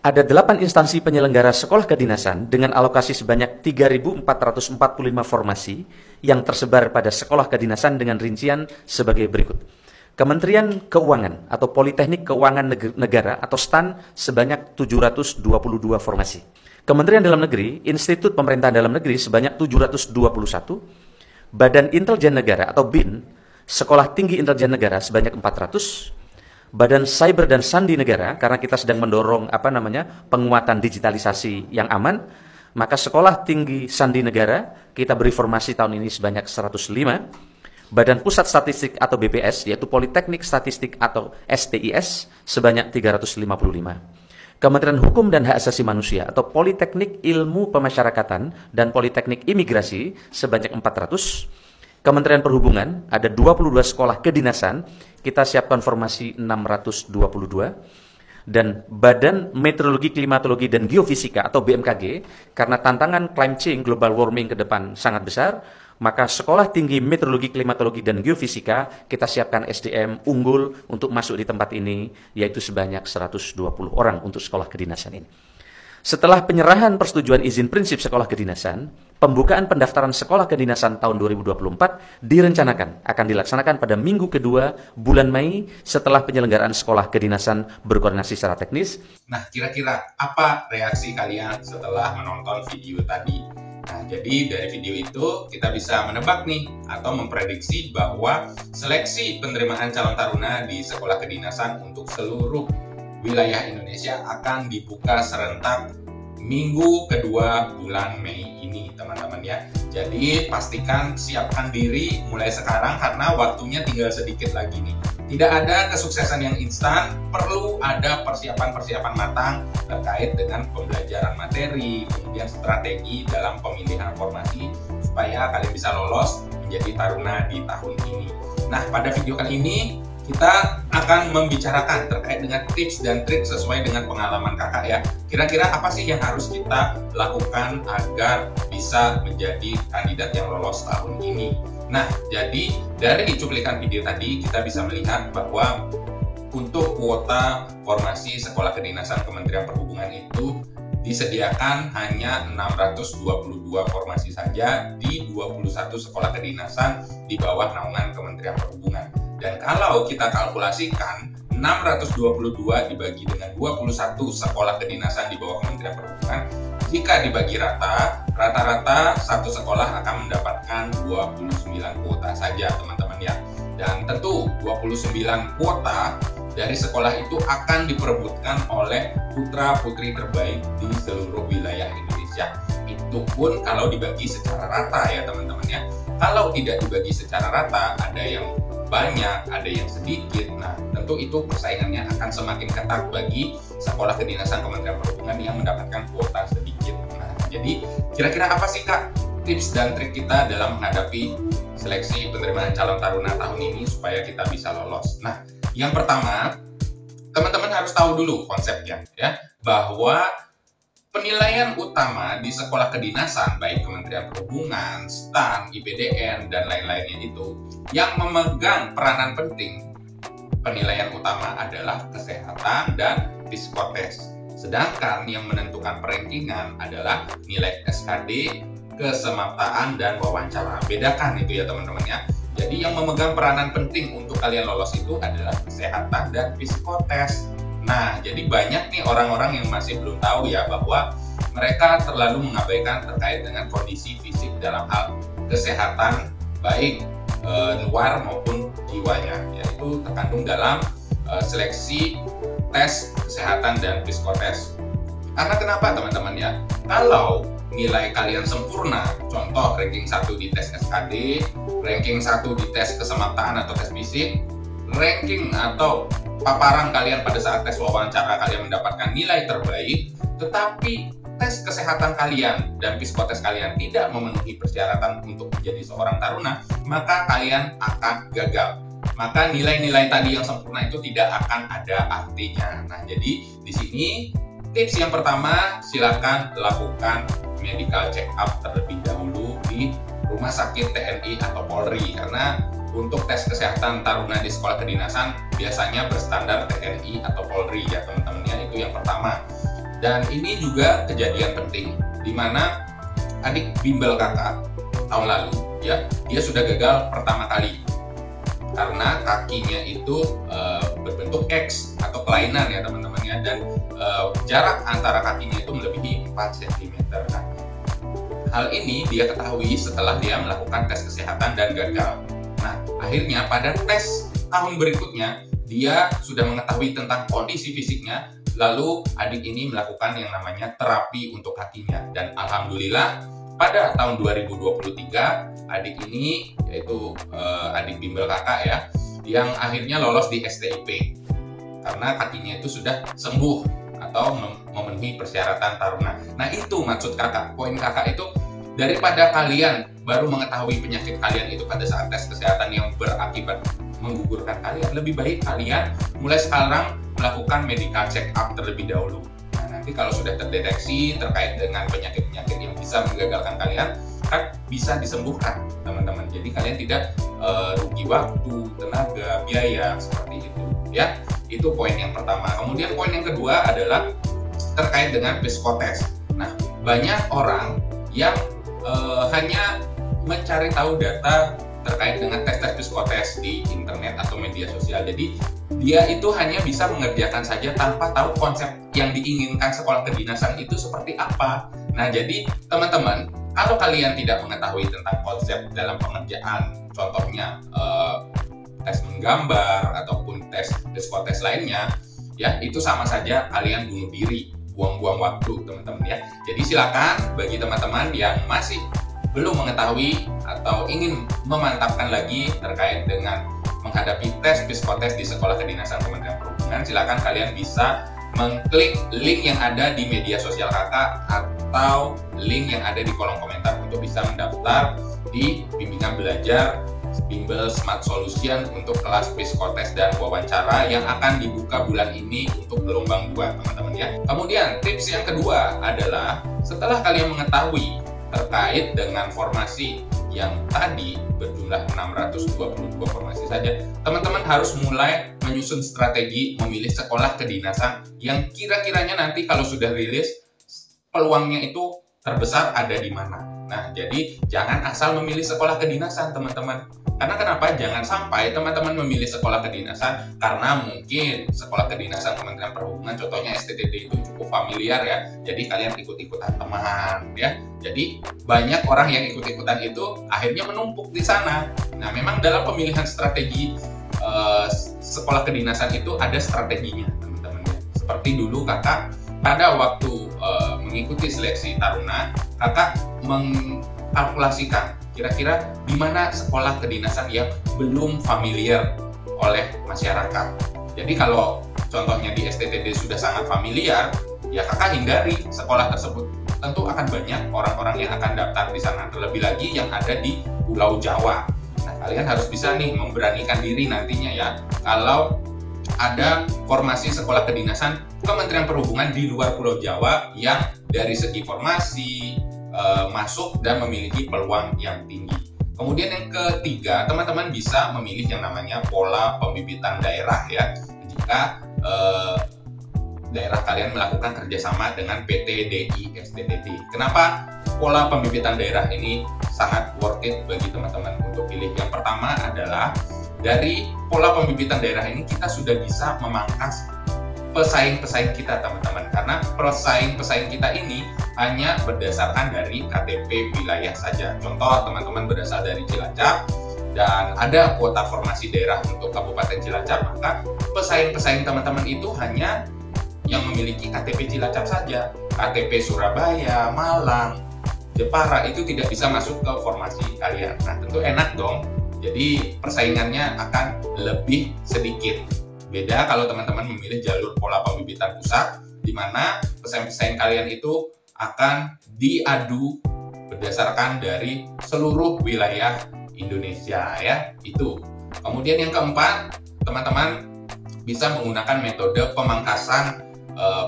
Ada 8 instansi penyelenggara sekolah kedinasan dengan alokasi sebanyak 3.445 formasi yang tersebar pada sekolah kedinasan dengan rincian sebagai berikut. Kementerian Keuangan atau Politeknik Keuangan Negara atau STAN sebanyak 722 formasi. Kementerian Dalam Negeri, Institut Pemerintahan Dalam Negeri sebanyak 721. Badan Intelijen Negara atau BIN, Sekolah Tinggi Intelijen Negara sebanyak 400. Badan Cyber dan Sandi Negara, karena kita sedang mendorong penguatan digitalisasi yang aman, maka Sekolah Tinggi Sandi Negara kita beri formasi tahun ini sebanyak 105. Badan Pusat Statistik atau BPS, yaitu Politeknik Statistik atau STIS sebanyak 355. Kementerian Hukum dan Hak Asasi Manusia atau Politeknik Ilmu Pemasyarakatan dan Politeknik Imigrasi sebanyak 400. Kementerian Perhubungan ada 22 sekolah kedinasan, kita siapkan formasi 622. Dan Badan Meteorologi, Klimatologi, dan Geofisika atau BMKG, karena tantangan climate change, global warming ke depan sangat besar, maka Sekolah Tinggi Meteorologi, Klimatologi, dan Geofisika kita siapkan SDM unggul untuk masuk di tempat ini, yaitu sebanyak 120 orang untuk sekolah kedinasan ini. Setelah penyerahan persetujuan izin prinsip sekolah kedinasan, pembukaan pendaftaran sekolah kedinasan tahun 2024 direncanakan akan dilaksanakan pada minggu kedua bulan Mei setelah penyelenggaraan sekolah kedinasan berkoordinasi secara teknis. Nah, kira-kira apa reaksi kalian setelah menonton video tadi? Nah, jadi dari video itu kita bisa menebak nih atau memprediksi bahwa seleksi penerimaan calon taruna di sekolah kedinasan untuk seluruh wilayah Indonesia akan dibuka serentak minggu kedua bulan Mei ini, teman-teman ya. Jadi pastikan siapkan diri mulai sekarang karena waktunya tinggal sedikit lagi nih. Tidak ada kesuksesan yang instan, perlu ada persiapan-persiapan matang terkait dengan pembelajaran materi, kemudian strategi dalam pemilihan formasi supaya kalian bisa lolos menjadi taruna di tahun ini. Nah, pada video kali ini kita akan membicarakan terkait dengan tips dan trik sesuai dengan pengalaman kakak ya. Kira-kira apa sih yang harus kita lakukan agar bisa menjadi kandidat yang lolos tahun ini? Nah, jadi dari cuplikan video tadi kita bisa melihat bahwa untuk kuota formasi sekolah kedinasan Kementerian Perhubungan itu disediakan hanya 622 formasi saja di 21 sekolah kedinasan di bawah naungan Kementerian Perhubungan. Dan kalau kita kalkulasikan 622 dibagi dengan 21 sekolah kedinasan di bawah Kementerian Perhubungan, jika dibagi rata-rata satu sekolah akan mendapatkan 29 kuota saja, teman-teman ya. Dan tentu 29 kuota dari sekolah itu akan diperebutkan oleh putra-putri terbaik di seluruh wilayah Indonesia. Itu pun kalau dibagi secara rata ya, teman-teman ya. Kalau tidak dibagi secara rata, ada yang banyak, ada yang sedikit. Nah, tentu itu persaingannya akan semakin ketat bagi sekolah kedinasan Kementerian Perhubungan yang mendapatkan kuota sedikit. Nah, jadi kira-kira apa sih Kak tips dan trik kita dalam menghadapi seleksi penerimaan calon taruna tahun ini supaya kita bisa lolos? Nah, yang pertama, teman-teman harus tahu dulu konsepnya ya, bahwa penilaian utama di sekolah kedinasan, baik Kementerian Perhubungan, STAN, IPDN, dan lain-lainnya itu, yang memegang peranan penting penilaian utama adalah kesehatan dan psikotes. Sedangkan yang menentukan perankingan adalah nilai SKD, kesemaptaan, dan wawancara. Bedakan itu ya teman-teman ya. Jadi yang memegang peranan penting untuk kalian lolos itu adalah kesehatan dan psikotes. Nah, jadi banyak nih orang-orang yang masih belum tahu ya bahwa mereka terlalu mengabaikan terkait dengan kondisi fisik dalam hal kesehatan baik luar maupun jiwanya, yaitu terkandung dalam seleksi tes kesehatan dan psikotes. Karena kenapa teman-teman ya? Kalau nilai kalian sempurna, contoh ranking 1 di tes SKD, ranking 1 di tes kesemaptaan atau tes fisik, ranking atau paparan kalian pada saat tes wawancara kalian mendapatkan nilai terbaik, tetapi tes kesehatan kalian dan psikotes kalian tidak memenuhi persyaratan untuk menjadi seorang taruna, maka kalian akan gagal. Maka nilai-nilai tadi yang sempurna itu tidak akan ada artinya. Nah, jadi di sini tips yang pertama, silakan lakukan medical check up terlebih dahulu di rumah sakit TNI atau Polri, karena untuk tes kesehatan taruna di sekolah kedinasan biasanya berstandar TNI atau Polri ya teman-teman ya, itu yang pertama. Dan ini juga kejadian penting di mana adik bimbel kakak tahun lalu ya, dia sudah gagal pertama kali karena kakinya itu berbentuk X atau kelainan ya teman-teman ya, dan jarak antara kakinya itu melebihi 4 cm. Nah, hal ini dia ketahui setelah dia melakukan tes kesehatan dan gagal. Nah, akhirnya pada tes tahun berikutnya dia sudah mengetahui tentang kondisi fisiknya, lalu adik ini melakukan yang namanya terapi untuk kakinya, dan alhamdulillah pada tahun 2023 adik ini, yaitu adik bimbel kakak ya, yang akhirnya lolos di STIP karena kakinya itu sudah sembuh atau memenuhi persyaratan taruna. Nah, itu maksud kakak, poin kakak itu, daripada kalian baru mengetahui penyakit kalian itu pada saat tes kesehatan yang berakibat menggugurkan kalian, lebih baik kalian mulai sekarang melakukan medical check up terlebih dahulu. Nah, nanti kalau sudah terdeteksi terkait dengan penyakit-penyakit yang bisa menggagalkan kalian, kan bisa disembuhkan teman-teman. Jadi kalian tidak rugi waktu, tenaga, biaya seperti itu ya. Itu poin yang pertama. Kemudian poin yang kedua adalah terkait dengan psikotes. Nah, banyak orang yang hanya mencari tahu data terkait dengan tes-tes psikotes di internet atau media sosial. Jadi dia itu hanya bisa mengerjakan saja tanpa tahu konsep yang diinginkan sekolah kedinasan itu seperti apa. Nah, jadi teman-teman, kalau kalian tidak mengetahui tentang konsep dalam pengerjaan, contohnya tes menggambar ataupun tes psikotes lainnya, ya itu sama saja kalian bunuh diri, buang-buang waktu teman-teman ya. Jadi silakan bagi teman-teman yang masih belum mengetahui atau ingin memantapkan lagi terkait dengan menghadapi tes psikotes di sekolah kedinasan Kementerian Perhubungan, silakan kalian bisa mengklik link yang ada di media sosial kakak atau link yang ada di kolom komentar untuk bisa mendaftar di bimbingan belajar Bimbel Smart Solution untuk kelas psikotes dan wawancara yang akan dibuka bulan ini untuk gelombang 2 teman-teman ya. Kemudian tips yang kedua adalah setelah kalian mengetahui terkait dengan formasi yang tadi berjumlah 622 formasi saja, teman-teman harus mulai menyusun strategi memilih sekolah kedinasan yang kira-kiranya nanti kalau sudah rilis peluangnya itu terbesar ada di mana. Nah, jadi jangan asal memilih sekolah kedinasan teman-teman. Karena kenapa? Jangan sampai teman-teman memilih sekolah kedinasan karena mungkin sekolah kedinasan Kementerian Perhubungan, contohnya STTD itu cukup familiar ya. Jadi kalian ikut-ikutan teman ya. Jadi banyak orang yang ikut-ikutan itu akhirnya menumpuk di sana. Nah, memang dalam pemilihan strategi sekolah kedinasan itu ada strateginya teman-teman ya. Seperti dulu kakak pada waktu mengikuti seleksi taruna, kakak mengkalkulasikan kira-kira di mana sekolah kedinasan yang belum familiar oleh masyarakat. Jadi kalau contohnya di STTD sudah sangat familiar, ya kakak hindari sekolah tersebut. Tentu akan banyak orang-orang yang akan daftar di sana, terlebih lagi yang ada di Pulau Jawa. Nah, kalian harus bisa nih memberanikan diri nantinya ya, kalau ada formasi sekolah kedinasan Kementerian Perhubungan di luar Pulau Jawa yang dari segi formasi masuk dan memiliki peluang yang tinggi. Kemudian yang ketiga, teman-teman bisa memilih yang namanya pola pembibitan daerah ya. Jika daerah kalian melakukan kerjasama dengan PT DI STTD. Kenapa pola pembibitan daerah ini sangat worth it bagi teman-teman untuk pilih? Yang pertama adalah dari pola pembibitan daerah ini kita sudah bisa memangkas pesaing-pesaing kita teman-teman, karena pesaing-pesaing kita ini hanya berdasarkan dari KTP wilayah saja. Contoh teman-teman berasal dari Cilacap dan ada kuota formasi daerah untuk Kabupaten Cilacap, maka pesaing-pesaing teman-teman itu hanya yang memiliki KTP Cilacap saja. KTP Surabaya, Malang, Jepara itu tidak bisa masuk ke formasi kalian. Nah, tentu enak dong. Jadi persaingannya akan lebih sedikit. Beda kalau teman-teman memilih jalur pola pembibitan pusat, di mana pesaing-pesaing kalian itu akan diadu berdasarkan dari seluruh wilayah Indonesia ya, itu. Kemudian yang keempat, teman-teman bisa menggunakan metode pemangkasan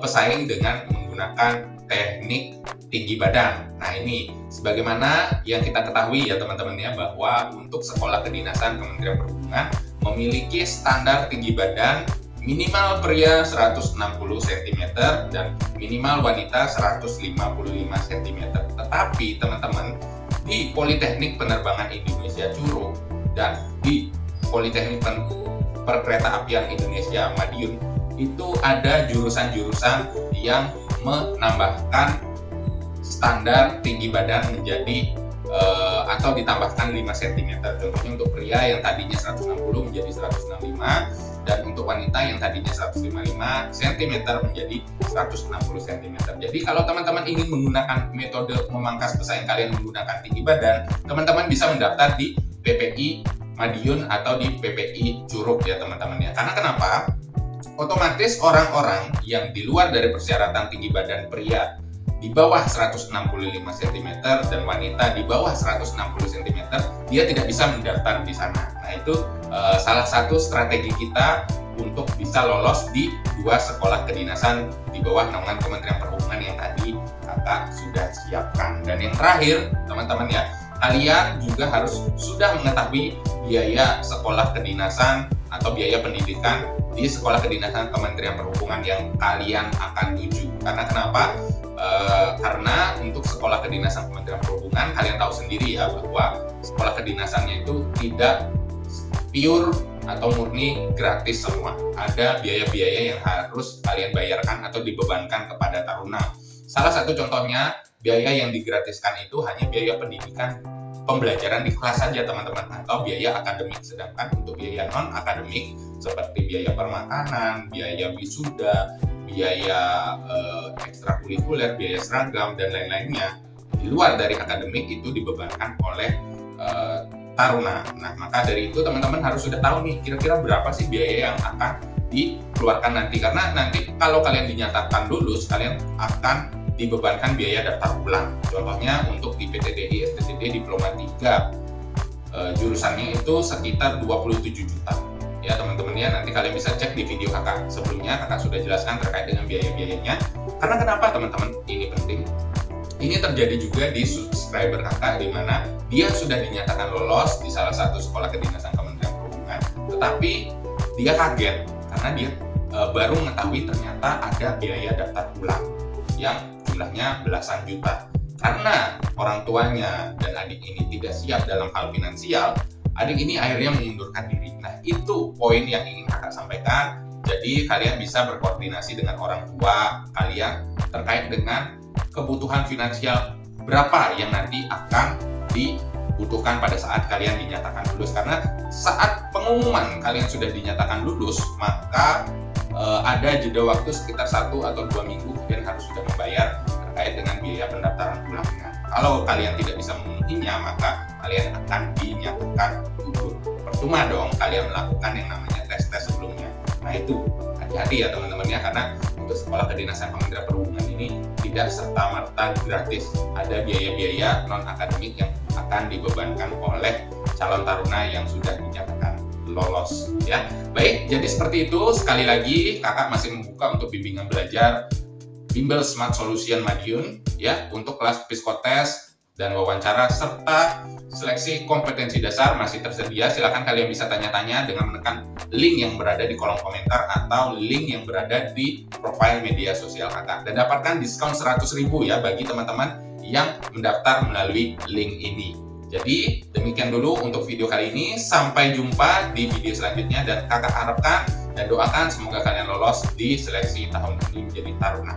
pesaing dengan menggunakan teknik tinggi badan. Nah, ini sebagaimana yang kita ketahui ya teman-teman ya, bahwa untuk sekolah kedinasan Kementerian Perhubungan memiliki standar tinggi badan minimal pria 160 cm dan minimal wanita 155 cm. Tetapi teman-teman, di Politeknik Penerbangan Indonesia Curug dan di Politeknik Perkeretaapian Indonesia Madiun itu ada jurusan-jurusan yang menambahkan standar tinggi badan menjadi atau ditambahkan 5 cm. Contohnya untuk pria yang tadinya 160 menjadi 165, dan untuk wanita yang tadinya 155 cm menjadi 160 cm. Jadi kalau teman-teman ingin menggunakan metode memangkas pesaing kalian menggunakan tinggi badan, teman-teman bisa mendaftar di PPI Madiun atau di PPI Curug ya teman-teman ya. Karena kenapa? Otomatis orang-orang yang di luar dari persyaratan tinggi badan pria di bawah 165 cm dan wanita di bawah 160 cm, dia tidak bisa mendaftar di sana. Nah itu salah satu strategi kita untuk bisa lolos di 2 sekolah kedinasan di bawah naungan Kementerian Perhubungan yang tadi kakak sudah siapkan. Dan yang terakhir teman-teman ya, kalian juga harus sudah mengetahui biaya sekolah kedinasan atau biaya pendidikan di sekolah kedinasan Kementerian Perhubungan yang kalian akan tuju. Karena kenapa? Karena untuk sekolah kedinasan Kementerian Perhubungan, kalian tahu sendiri ya bahwa sekolah kedinasannya itu tidak pure atau murni gratis semua. Ada biaya-biaya yang harus kalian bayarkan atau dibebankan kepada taruna. Salah satu contohnya, biaya yang digratiskan itu hanya biaya pendidikan pembelajaran di kelas saja teman-teman, atau biaya akademik. Sedangkan untuk biaya non-akademik seperti biaya permakanan, biaya wisuda, biaya ekstrakurikuler, biaya seragam, dan lain-lainnya di luar dari akademik itu dibebankan oleh taruna. Nah, maka dari itu teman-teman harus sudah tahu nih kira-kira berapa sih biaya yang akan dikeluarkan nanti. Karena nanti kalau kalian dinyatakan lulus, kalian akan dibebankan biaya daftar ulang. Contohnya untuk di PTDI, STTD, Diploma 3 jurusannya itu sekitar 27 juta. Ya teman-teman ya, nanti kalian bisa cek di video kakak sebelumnya, kakak sudah jelaskan terkait dengan biaya-biayanya. Karena kenapa teman-teman ini penting? Ini terjadi juga di subscriber kakak, di mana dia sudah dinyatakan lolos di salah satu sekolah kedinasan Kementerian Perhubungan, tetapi dia kaget karena dia baru mengetahui ternyata ada biaya daftar ulang yang jumlahnya belasan juta. Karena orang tuanya dan adik ini tidak siap dalam hal finansial, adik ini akhirnya mengundurkan diri. Nah, itu poin yang ingin kakak sampaikan. Jadi kalian bisa berkoordinasi dengan orang tua kalian terkait dengan kebutuhan finansial berapa yang nanti akan dibutuhkan pada saat kalian dinyatakan lulus. Karena saat pengumuman kalian sudah dinyatakan lulus, maka ada jeda waktu sekitar 1 atau 2 minggu kalian harus sudah membayar terkait dengan biaya pendaftaran ulangnya. Kalau kalian tidak bisa memenuhinya, maka kalian akan dinyatakan gugur. Percuma dong kalian melakukan yang namanya tes-tes sebelumnya. Nah itu hati-hati ya teman-teman ya, karena untuk sekolah kedinasan Kementerian Perhubungan ini tidak serta-merta gratis. Ada biaya-biaya non-akademik yang akan dibebankan oleh calon taruna yang sudah dinyatakan lolos ya. Baik, jadi seperti itu. Sekali lagi kakak masih membuka untuk bimbingan belajar Bimbel Smart Solution Madiun ya, untuk kelas psikotes dan wawancara serta seleksi kompetensi dasar masih tersedia. Silakan kalian bisa tanya-tanya dengan menekan link yang berada di kolom komentar atau link yang berada di profil media sosial kakak, dan dapatkan diskon 100.000 ya bagi teman-teman yang mendaftar melalui link ini. Jadi demikian dulu untuk video kali ini. Sampai jumpa di video selanjutnya, dan kakak harapkan dan doakan semoga kalian lolos di seleksi tahun ini menjadi taruna.